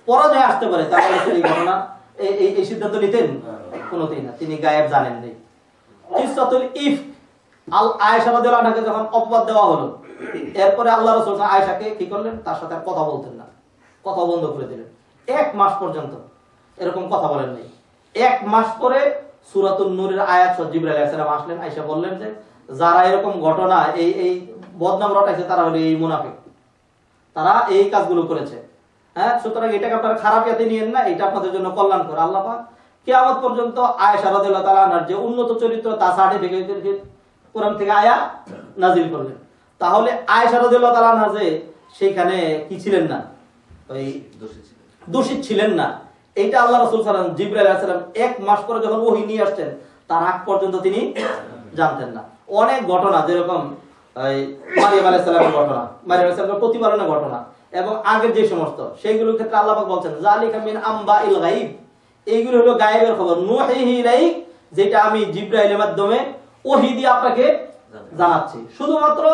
পরাজয় আসতে পারে, তাহলে এই ঘটনা এই সিদ্ধান্ত নিতেন? কোনোদিন না, তিনি গায়েব জানেন নাই। কিসসাতুল ইফক, আয়েশা রাদিয়াল্লাহু আনহাকে যখন অপবাদ দেওয়া হলো, এরপরে আল্লাহ রাসূল আয়েশাকে কি করলেন? তার সাথে কথা বলতেন না, কথা বন্ধ করে দিলেন। 1 মাস পর্যন্ত এরকম কথা বলেন নাই। 1 মাস পরে সূরাতুন নূরের আয়াত জিবরাইল আলাইহিস সালাম আসলেন, আয়েশা বললেন যে যারা এরকম ঘটনা এই বদনাম রটাইছে তারা হলো এই মুনাফিক, তারা এই কাজগুলো করেছে। হ্যাঁ, সুতরাং এটাকে আপনারা খারাপ ইয়াতে নিয়েন না, এটা আপনাদের জন্য কল্যাণকর। আল্লাহ পাক কিয়ামত পর্যন্ত আয়েশা রাদিয়াল্লাহু তাআলা আনহার যে উন্নত চরিত্র তা সার্টিফিকেট কোরআন থেকে আয়াত নাযিল করলেন। তাহলে আয়েশা রাদিয়াল্লাহু তাআলা আনহা যে সেখানে কি ছিলেন না, ওই দোষী ছিলেন না, এইটা আল্লাহ রাসূল সাল্লাল্লাহু আলাইহি ওয়াসাল্লাম জিবরাইল আলাইহিস সালাম 1 মাস পরে যখন ওহী নিয়ে আসছেন তার আগ পর্যন্ত তিনি জানতেন না। অনেক ঘটনা, যেরকম মারিয়াম আলাইহিস সালামের ঘটনা, মারিয়াম আলাইহিস সালামের প্রতিপালনের ঘটনা এবং আগের যে সমস্ত, সেইগুলোর ক্ষেত্রে আল্লাহ পাক বলছেন যালিকা মিন আমবাইল গায়ব, এইগুলো হলো গায়েবের খবর, নুহিহি ইলাইক, যেটা আমি জিবরাইলের মাধ্যমে ওহী দিয়ে আপনাকে জানাচ্ছি। শুধুমাত্র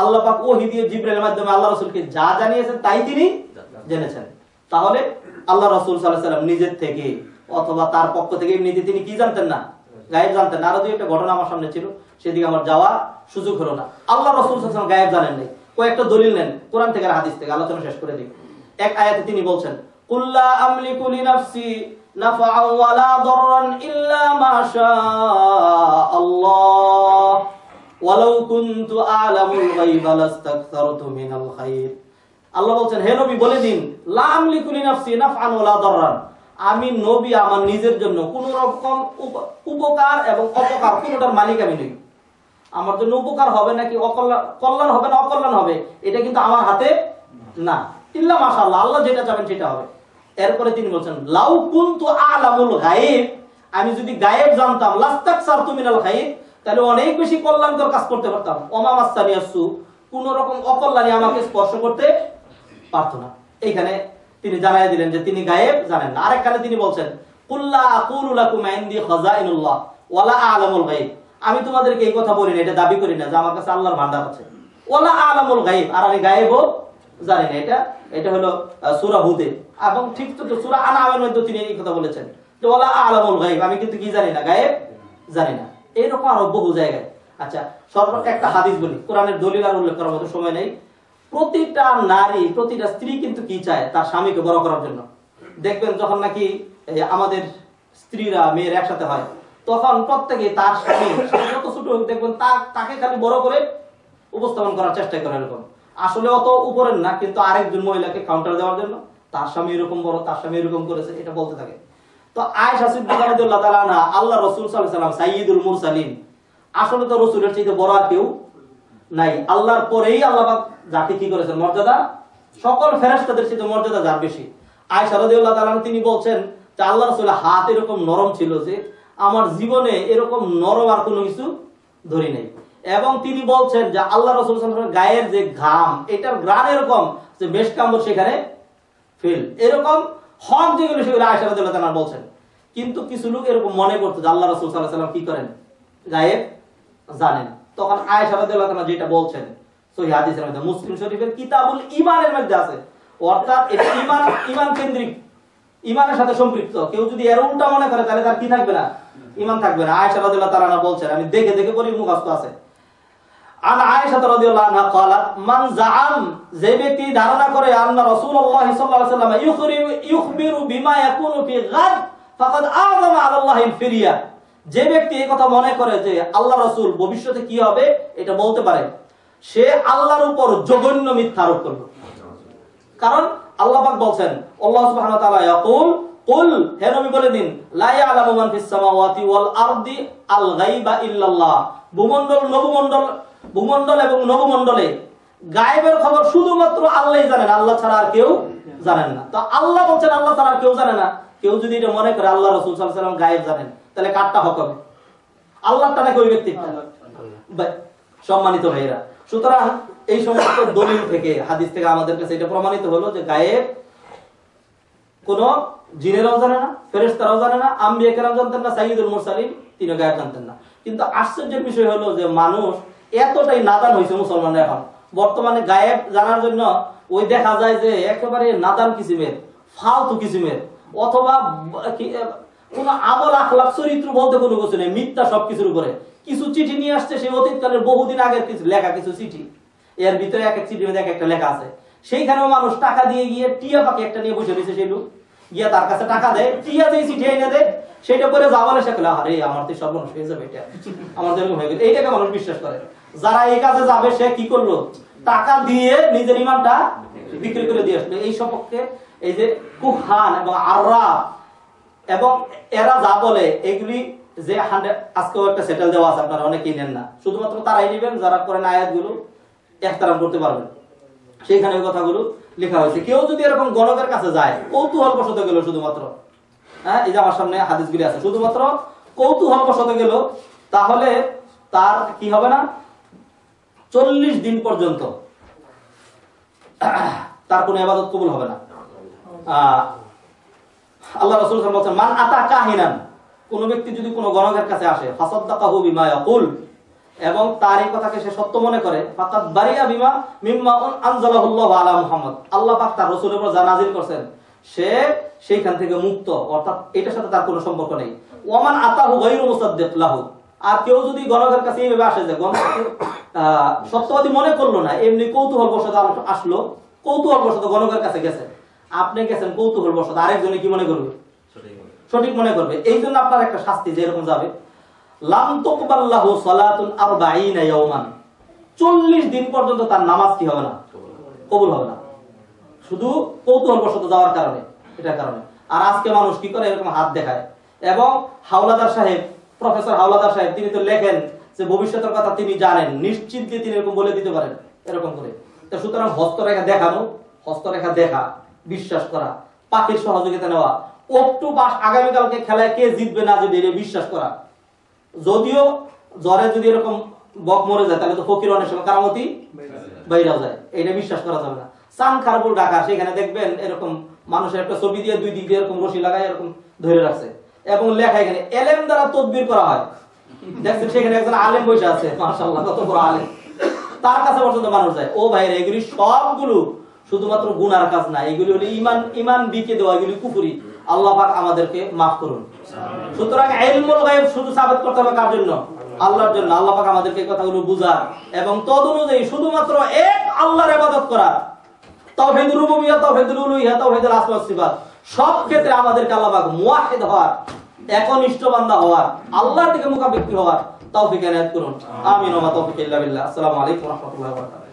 আল্লাহ পাক ওহী দিয়ে জিবরাইলের মাধ্যমে আল্লাহ রাসূলকে যা জানিয়েছেন তাই তিনি জেনেছেন। তাহলে আল্লাহ রাসূল সাল্লাল্লাহু আলাইহি ওয়াসাল্লাম নিজের থেকে অথবা তার পক্ষ থেকে এমনিতে তিনি কি জানতেন না? গায়েব জানতেন না। আরো দুই একটা ঘটনা আমার সামনে ছিল, সেদিকে আমার যাওয়ার সুযোগ হলো না। আল্লাহ রাসূল সাল্লাল্লাহু আলাইহি ওয়াসাল্লাম গায়েব জানেন নাই। কয়েকটা দলিল নেন কোরআন থেকে আর হাদিস থেকে, আলোচনা শেষ করে দিই। এক আয়াতে তিনি বলছেন কুল্লা আমলিকু লিনাফসি নাফআ ওয়ালা দাররান ইল্লা মা শাআল্লাহ ওয়ালাউ কুনতু আ'লামুল গায়বা লাস্তাকসারতু মিনাল খায়র। আল্লাহ বলছেন হে নবী বলে দিন লা আমলিকু লিনাফসি নাফআন ওয়ালা দাররান, আমি নবী আমার নিজের জন্য কোন রকম উপকার এবং অপকার কোনটার মালিক আমি নই। আমার জন্য উপকার হবে নাকি কল্যাণ হবে না অকল্যাণ হবে এটা কিন্তু আমার হাতে না, ইল্লা মাশাআল্লাহ, আল্লাহ যেটা চাবেন সেটা হবে। এরপরে তিনি বলছেন লাউ কুনতু আ'লামুল গায়ব, আমি যদি গায়েব জানতাম লাস্তাকসারতু মিনাল খায়র, তাহলে অনেক বেশি কল্যাণকর কাজ করতে পারতাম। ওমা মাসসানিয়াসু, কোন রকম অকল্যাণী আমাকে স্পর্শ করতে পারতো না। এইখানে তিনি জানাই দিলেন যে তিনি গায়েব জানেন না। আরেকখানে তিনি বলছেন কুল্লা আকুলু লাকুম ইনদি খাযাইনুল্লাহ ওয়ালা আ'লামুল গায়ব, আমি তোমাদেরকে এই কথা বলি না, এটা দাবি করি না যে আমার কাছে আল্লাহর ভান্ডার আছে, ওয়ালা আ'লামুল গায়ব, আর আমি গায়েবও জানি না। এটা হলো সূরা হুদে, এবং ঠিক তো সূরা আনআমের মধ্যে তিনি এই কথা বলেছেন যে ওয়ালা আ'লামুল গায়ব, আমি কিন্তু কি জানি না, গায়েব জানি না। এরকম আরো বহু জায়গায়। আচ্ছা, সর্বপ্রথম একটা হাদিস বলি, কোরআনের দলিল আর উল্লেখ করার মতো সময় নেই। প্রতিটা নারী, প্রতিটা স্ত্রী কিন্তু কি চায়? তার স্বামীকে বড় করার জন্য। দেখবেন যখন নাকি আমাদের স্ত্রীরা মেয়ের একসাথে হয়, তখন প্রত্যেকে তার স্বামী যত ছোট হোক দেখবেন তাকে খালি বড় করে উপস্থাপন করার চেষ্টা করে। এরকম আসলে অত উপরের না, কিন্তু আরেকজন মহিলাকে কাউন্টার দেওয়ার জন্য তার স্বামী এরকম বড়, তার স্বামী এরকম করেছে, এটা বলতে থাকে। তো আয়েশা সিদ্দিকা রাদিয়াল্লাহু তাআলা আনহা, আল্লাহ রাসূল সাল্লাল্লাহু আলাইহি ওয়াসাল্লাম সাইয়্যিদুল মুরসালিন, আসলে তো রাসূলের চাইতে বড় আর কেউ নাই। আল্লাহর পরেই আল্লাহ পাক যাকে কি করেছেন মর্যাদা, সকল ফেরেশতাদের চাইতে মর্যাদা যার বেশি। আয়েশা রাদিয়াল্লাহু তাআলা আনহা তিনি বলছেন যে আল্লাহ রাসূলের হাত এরকম নরম ছিল যে আমার জীবনে এরকম নরম আর কোনো কিছু ধরি নাই। এবং তিনি বলছেন যে আল্লাহ রাসূল সাল্লাল্লাহু আলাইহি ওয়াসাল্লামের গায়ের যে ঘাম, এটার ঘ্রাণ এরকম যে মেশকাম্বর সেখানে ফেল, এরকম হক যেগুলো সেগুলো আয়েশা রাদিয়াল্লাহু তাআলা বলছেন। কিন্তু কিছু লোক এরকম মনে করতো যে আল্লাহ রাসূল সাল্লাল্লাহু আলাইহি ওয়াসাল্লাম কি করেন, গায়েব জানেন। তখন আয়েশা রাদিয়াল্লাহু তাআলা যেটা বলছেন সহিহ হাদিসের মধ্যে, মুসলিম শরীফের কিতাবুল ঈমানের মধ্যে আছে, অর্থাৎ এটা ঈমান কেন্দ্রিক, ঈমানের সাথে সম্পৃক্ত। কেউ যদি এর উল্টা মনে করে তাহলে তার কি থাকবে না, ঈমান থাকবে না। আয়েশা রাদিয়াল্লাহু তাআলা বলছেন, আমি দেখে দেখে বলি, মুখস্থ আছে। আন আয়েশা রাদিয়াল্লাহু আনহা قالت মান জাআম, যে ব্যক্তি ধারণা করে আন্না রাসূলুল্লাহ সাল্লাল্লাহু আলাইহি ওয়াসাল্লাম ইখবিরু বিমা ইয়াকুনু ফি গাদ ফাকাদ আযমা আলাল্লাহিল ফিরিয়া, যে ব্যক্তি এই কথা মনে করে যে আল্লাহ রাসূল ভবিষ্যতে কি হবে এটা বলতে পারে, সে আল্লাহর উপর জঘন্য মিথ্যা আরোপ করবে। কারণ আল্লাহ পাক বলছেন, আল্লাহ সুবহানাহু ওয়া তাআলা ইয়াকুল কুল, হে নবী বলে দিন, লা ইয়ালামু মান ফিস সামাওয়াতি ওয়াল আরদি আল গায়বা ইল্লাল্লাহ, ভূমণ্ডল এবং নবমণ্ডলে গায়েবের খবর শুধুমাত্র আল্লাহই জানেন, আল্লাহ ছাড়া আর কেউ জানেন না। তো আল্লাহ বলছেন আল্লাহ ছাড়া আর কেউ জানে না। কেউ যদি এটা মনে করে আল্লাহ রাসূল সাল্লাল্লাহু আলাইহি ওয়াসাল্লাম গায়েব জানেন, তাহলে কারটা হক হবে? আল্লাহটা নাকি ওই ব্যক্তিটা? সম্মানিত ভাইরা, সুতরাং এই সমস্ত দলিল থেকে, হাদিস থেকে আমাদের কাছে এটা প্রমাণিত হলো যে গায়েব কোন জিনেরাও জানে না, ফেরেশতারাও জানে না, আম্বিয়া কেরাম জানতেন না, সাইয়্যিদুল মুরসালিন তিনি গায়েব জানতেন না। কিন্তু আশ্চর্যের বিষয় হলো যে মানুষ এতটাই নাদান হয়েছে মুসলমান এখন বর্তমানে গায়েব জানার জন্য। ওই দেখা যায় যে একেবারে নাদান কিসিমের ফালতু কিসিমের, অথবা কোন আমল আখলাক চরিত্র বলতে কোনো কিছু নেই, মিথ্যা সবকিছুর উপরে। কিছু চিঠি নিয়ে আসছে সেই অতীতকালের বহুদিন আগের কিছু লেখা কিছু চিঠি, এর ভিতরে এক এক চিঠির মধ্যে এক একটা লেখা আছে। সেইখানেও মানুষ টাকা দিয়ে গিয়ে টিয়া পাখি একটা নিয়ে বসে রয়েছে, সেই লোক গিয়া তার কাছে টাকা দেয়, টিয়া দিয়ে চিঠি এনে দেয়, সেটা পরে যা বলে সে বলে আরে আমার তো সর্বনাশ হয়ে যাবে, এটা আমার তো এরকম হয়ে গেল, এইটাকে মানুষ বিশ্বাস করে। যারা এই কাজে যাবে সে কি করলো, টাকা দিয়ে নিজের ইমানটা বিক্রি করে দিয়ে আসলো। এই সপক্ষে এই যে কুহান এবং আররাফ এবং এরা যা বলে এগুলি যে 100 আজকেও একটা সেটেল দেওয়া আছে, আপনারা অনেকেই নেন না, শুধুমাত্র তারাই নেবেন যারা করেন আয়াতগুলো ইহতারাম করতে পারবেন, সেইখানে ওই কথাগুলো লেখা হয়েছে। কেউ যদি এরকম গণকের কাছে যায় কৌতূহল বশত গেল, শুধুমাত্র এই যে আমার সামনে হাদিসগুলি আছে, শুধুমাত্র কৌতূহল বশত গেল, তাহলে তার কি হবে না, 40 দিন পর্যন্ত তার কোনো ইবাদত কবুল হবে না। আল্লাহ রাসূল সাল্লাল্লাহু আলাইহি ওয়াসাল্লাম মান আতা কাহিনান, কোন ব্যক্তি যদি কোনো গণকের কাছে আসে, ফাসাদ্দাকাহু বিমা ইয়াকুল, এবং তার এই কথাকে সে সত্য মনে করে, ফাকাদ বারিয়া বিমা মিম্মা আনজালাহুল্লাহু আলা মুহাম্মদ, আল্লাহ পাক তার রাসূলের উপর যা নাযিল করেছেন সে সেইখান থেকে মুক্ত, অর্থাৎ এটার সাথে তার কোনো সম্পর্ক নেই। ওয়ামান আতাহু গায়রু মুসাদ্দিক লাহু, আর কেউ যদি গণকের কাছে এইভাবে আসে যে গণক সত্যবাদী মনে করলো না, এমনি কৌতূহল বশত আসলো, কৌতূহল বশত গণকের কাছে গেছে, আপনি গেছেন কৌতূহল বশত, আরেকজনে কি মনে করবে, সঠিক মনে করবে, এই জন্য আপনার একটা শাস্তি যেরকম যাবে, লাম তুকবাল্লাহু সালাতুন 40 ইয়াওমান, 40 দিন পর্যন্ত তার নামাজ কি হবে না, কবুল হবে না, শুধু কৌতূহল বশত যাওয়ার কারণে, এটার কারণে। আর আজকে মানুষ কি করে, এরকম হাত দেখায়। এবং হাওলাদার সাহেব, প্রফেসর হাওলাদার সাহেব, তিনি তো লেখেন যে ভবিষ্যতের কথা তিনি জানেন, নিশ্চিত দিয়ে তিনি এরকম বলে দিতে পারেন, এরকম করে। তো সুতরাং হস্তরেখা দেখানো, হস্তরেখা দেখা, বিশ্বাস করা, পাখির সহযোগিতা নেওয়া, অক্টোপাস আগামীকালকে খেলায় কে জিতবে না জিতবে এটা বিশ্বাস করা, যদিও জ্বরে যদি এরকম বক মরে যায় তাহলে তো ফকির অনেক সময় কারামতি বাইরেও যায়, এটা বিশ্বাস করা যাবে না। সান খারবুল ঢাকা, সেখানে দেখবেন এরকম মানুষের একটা ছবি দিয়ে দুই দিক দিয়ে এরকম রশি লাগায় এরকম ধরে রাখছে, এবং লেখা এখানে এলেম দ্বারা তদবির করা হয়। দেখছেন সেখানে একজন আলেম বসে আছে, মাশাআল্লাহ কত বড় আলেম, তার কাছে পর্যন্ত মানুষ যায়। ও ভাইরা, এগুলি সবগুলো শুধুমাত্র গুনার কাজ না, এগুলি হলো ইমান বিকে দেওয়া, এগুলি কুফরি। আল্লাহ পাক আমাদেরকে মাফ করুন। সুতরাং ইলমুল গায়ব শুধু সাবিত করতে হবে কার জন্য, আল্লাহর জন্য। আল্লাহ পাক আমাদেরকে এই কথাগুলো বুঝার এবং তদনুযায়ী শুধুমাত্র এক আল্লাহর ইবাদত করা, তাওহীদুর রুবুবিয়্যাহ, তাওহীদুল উলুহিয়্যাহ, তাওহীদুল আসমা ওয়াস সিফাত, সব ক্ষেত্রে আমাদেরকে আল্লাহ পাক মুওয়াহিদ হওয়ার, একনিষ্ঠ বান্দা হওয়ার, আল্লাহর দিকে মুখাপেক্ষী হওয়ার তৌফিক এনায়েত করুন। আমিন ওয়া মা তাওফিক ইল্লা বিল্লাহ। আসসালামু আলাইকুম ওয়া রাহমাতুল্লাহি ওয়া বারাকাতুহু।